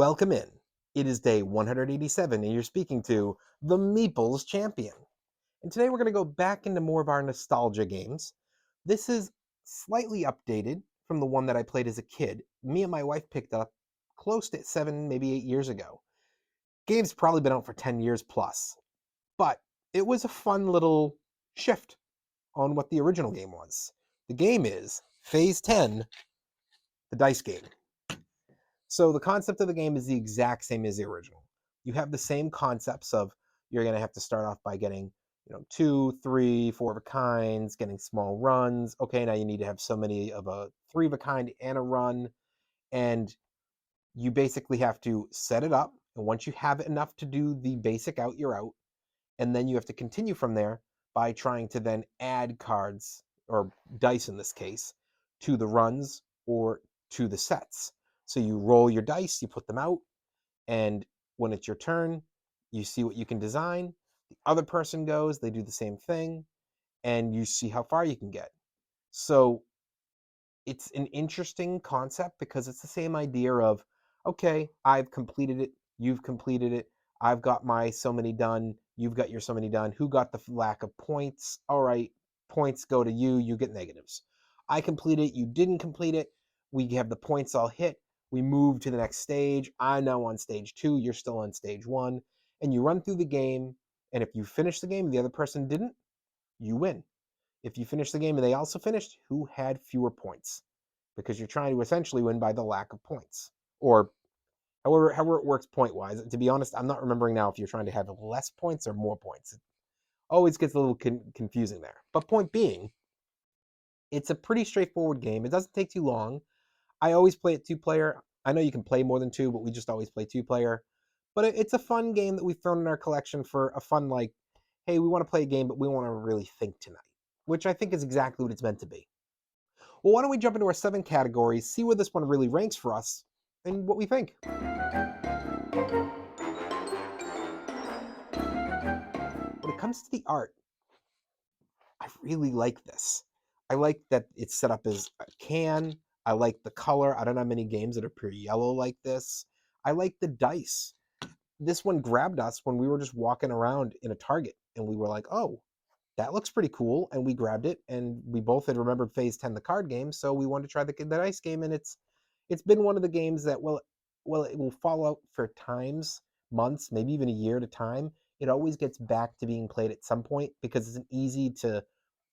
Welcome in. It is day 187, and you're speaking to the Meeples Champion. And today we're going to go back into more of our nostalgia games. This is slightly updated from the one that I played as a kid. Me and my wife picked up close to 7, maybe 8 years ago. Game's probably been out for 10 years plus, but it was a fun little shift on what the original game was. The game is Phase 10, the dice game. So the concept of the game is the exact same as the original. You have the same concepts of you're going to have to start off by getting, 2, 3, 4 of a kinds, getting small runs. Okay, now you need to have so many of a 3 of a kind and a run, and you basically have to set it up. And once you have enough to do the basic out, you're out, and then you have to continue from there by trying to then add cards or dice in this case to the runs or to the sets. So you roll your dice, you put them out, and when it's your turn, you see what you can design. The other person goes, they do the same thing, and you see how far you can get. So it's an interesting concept because it's the same idea of, okay, I've completed it, you've completed it, I've got my so many done, you've got your so many done. Who got the lack of points? All right, points go to you, you get negatives. I complete it, you didn't complete it, we have the points all hit, we move to the next stage. I'm now on stage 2, you're still on stage 1, and you run through the game, and if you finish the game and the other person didn't, you win. If you finish the game and they also finished, who had fewer points? Because you're trying to essentially win by the lack of points. Or however it works point wise. To be honest, I'm not remembering now if you're trying to have less points or more points. It always gets a little confusing there. But point being, it's a pretty straightforward game. It doesn't take too long. I always play it 2-player. I know you can play more than 2, but we just always play 2-player. But it's a fun game that we've thrown in our collection for a fun, like, hey, we want to play a game, but we want to really think tonight, which I think is exactly what it's meant to be. Well, why don't we jump into our 7 categories, see where this one really ranks for us, and what we think. When it comes to the art, I really like this. I like that it's set up as a can. I like the color. I don't have many games that are pure yellow like this. I like the dice. This one grabbed us when we were just walking around in a Target, and we were like, oh, that looks pretty cool, and we grabbed it, and we both had remembered Phase 10, the card game, so we wanted to try the dice game, and it's been one of the games that it will fall out for times, months, maybe even a year at a time. It always gets back to being played at some point because it's an easy to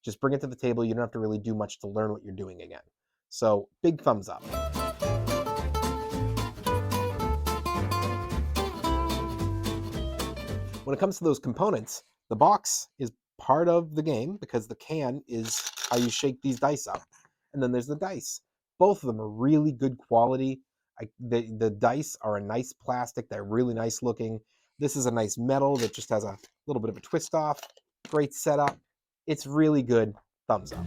just bring it to the table. You don't have to really do much to learn what you're doing again. So big thumbs up. When it comes to those components, the box is part of the game because the can is how you shake these dice up. And then there's the dice. Both of them are really good quality. The dice are a nice plastic. They're really nice looking. This is a nice metal that just has a little bit of a twist off. Great setup. It's really good. Thumbs up.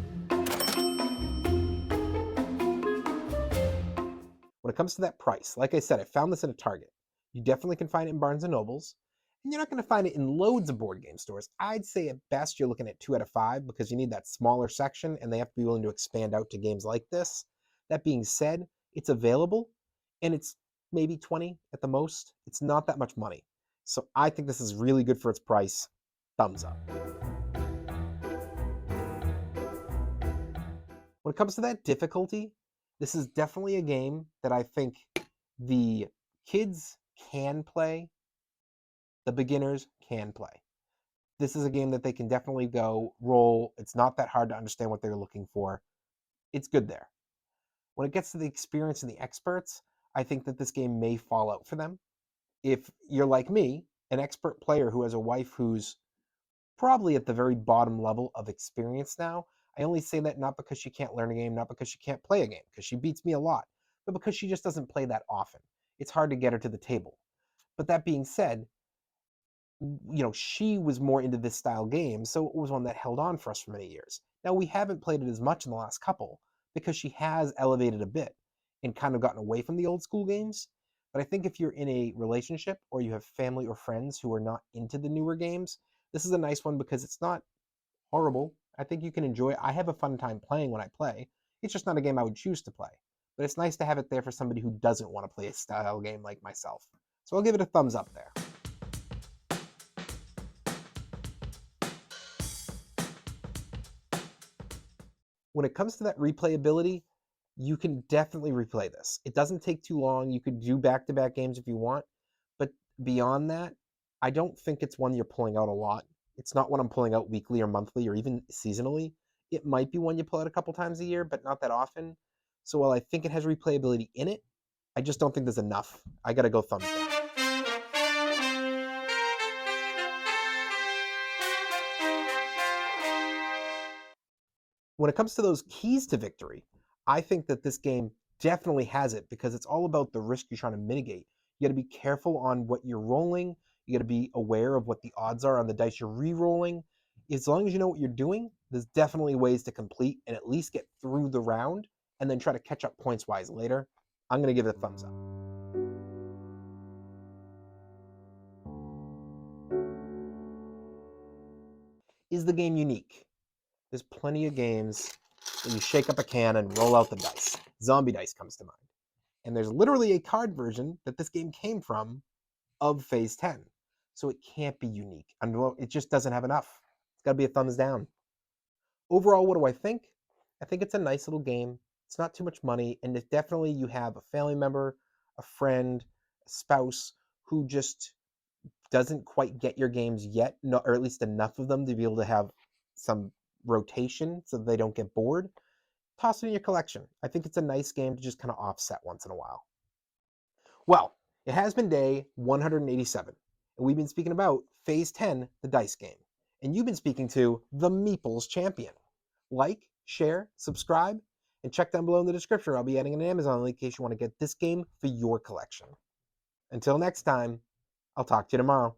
When it comes to that price, like I said, I found this at a Target. You definitely can find it in Barnes & Nobles. And you're not going to find it in loads of board game stores. I'd say at best you're looking at 2 out of 5 because you need that smaller section and they have to be willing to expand out to games like this. That being said, it's available and it's maybe 20 at the most. It's not that much money. So I think this is really good for its price. Thumbs up. When it comes to that difficulty, this is definitely a game that I think the kids can play, the beginners can play. This is a game that they can definitely go roll. It's not that hard to understand what they're looking for. It's good there. When it gets to the experience and the experts, I think that this game may fall out for them. If you're like me, an expert player who has a wife who's probably at the very bottom level of experience now, I only say that not because she can't learn a game, not because she can't play a game, because she beats me a lot, but because she just doesn't play that often. It's hard to get her to the table. But that being said, she was more into this style game, so it was one that held on for us for many years. Now, we haven't played it as much in the last couple because she has elevated a bit and kind of gotten away from the old school games. But I think if you're in a relationship or you have family or friends who are not into the newer games, this is a nice one because it's not horrible. I think you can enjoy it. I have a fun time playing when I play. It's just not a game I would choose to play. but it's nice to have it there for somebody who doesn't want to play a style game like myself. So I'll give it a thumbs up there. When it comes to that replayability, you can definitely replay this. It doesn't take too long. You could do back-to-back games if you want, but beyond that, I don't think it's one you're pulling out a lot. It's not one I'm pulling out weekly or monthly or even seasonally. It might be one you pull out a couple times a year, but not that often. So while I think it has replayability in it, I just don't think there's enough. I gotta go thumbs down. When it comes to those keys to victory, I think that this game definitely has it because it's all about the risk you're trying to mitigate. You got to be careful on what you're rolling. You got to be aware of what the odds are on the dice you're re-rolling. As long as you know what you're doing, there's definitely ways to complete and at least get through the round and then try to catch up points wise later. I'm going to give it a thumbs up. Is the game unique? There's plenty of games that you shake up a can and roll out the dice. Zombie dice comes to mind. And there's literally a card version that this game came from of Phase 10. So it can't be unique. And it just doesn't have enough. It's got to be a thumbs down. Overall, what do I think? I think it's a nice little game. It's not too much money. And if definitely you have a family member, a friend, a spouse who just doesn't quite get your games yet, or at least enough of them to be able to have some rotation so that they don't get bored, toss it in your collection. I think it's a nice game to just kind of offset once in a while. Well, it has been day 187, and we've been speaking about Phase 10, the dice game. And you've been speaking to the Meeples Champion. Like, share, subscribe, and check down below in the description. I'll be adding an Amazon link in case you want to get this game for your collection. Until next time, I'll talk to you tomorrow.